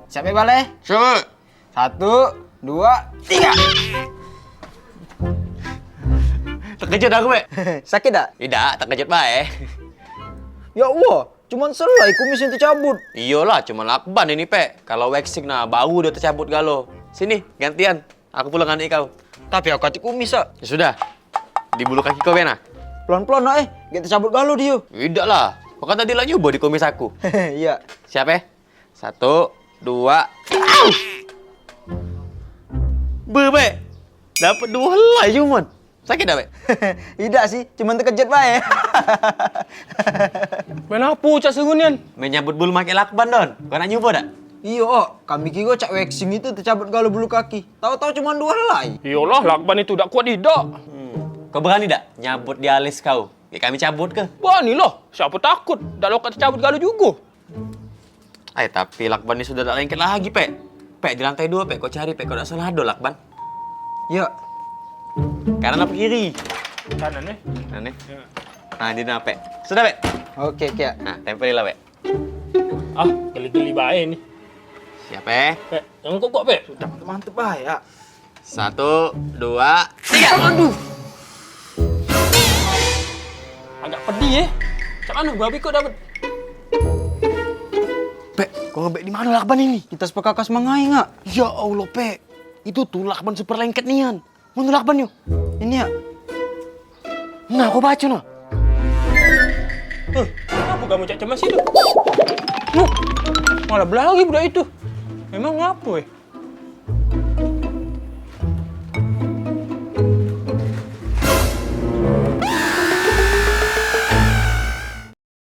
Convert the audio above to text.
Siap ya, Bale? Siap. 1, 2, 3. Terkejut aku, Pak. Sakit tak? Tidak, terkejut baik. Ya Allah, cuman selai kumis yang tercabut. Iyalah, cuma lakban ini, Pak. Kalau waxing nah bau udah tercabut galo. Sini, gantian. Aku pulang adik kau. Tapi aku kati kumis, ah. Ya sudah. Di bulu kaki kau, Bena. Pelan-pelan, nak, gak tercabut galo dia. Tidak lah. Kau kan tadi lah nyoba di kumis aku. Iya. Siap ya? 1, 2. Au! Bebe. Dapat 2 helai cuman. Sakit dah, Be? Tidak sih, cuman terkejut bae. Kenapa cak serunian? Menyambut bulu pakai lakban, Don. Kau nak nyoba tak? Iya, kami kira cak waxing itu tercabut galo bulu kaki. Tahu-tahu cuman 2 helai. Iyalah, lakban itu tak kuat tidak. Kau berani tak nyabut di alis kau? Ya, kami cabut ke? Berani lah, siapa takut? Tak lokat tercabut galau juga. Tapi lakban ini sudah tak lengket lagi, Pek. Pek, di lantai 2, Pek. Kau cari, Pek. Kau tak salah ada lakban. Iya. Kanan apa kiri? Kanan Kanan. Nah, di mana, Pek? Sudah, Pek? Oke, Kak. Nah, tempelilah, Pek. Ah, geli-geli baik ni. Siap, Pek? Pek, yang kok Pek? Sudah mantep bae, ya. 1, 2, 3. Aduh. Agak pedih Macam mana babi kau dapat? Pek, kau ngebek di mana lakban ini? Kita sepakakas mangai nggak? Ya Allah, Pek. Itu tuh lakban super lengket nian. Mana lakban yuk? Ini ya. Nah, kau baca nah. Kenapa kamu cak cemas itu? Malah belah lagi budak itu. Memang ngapa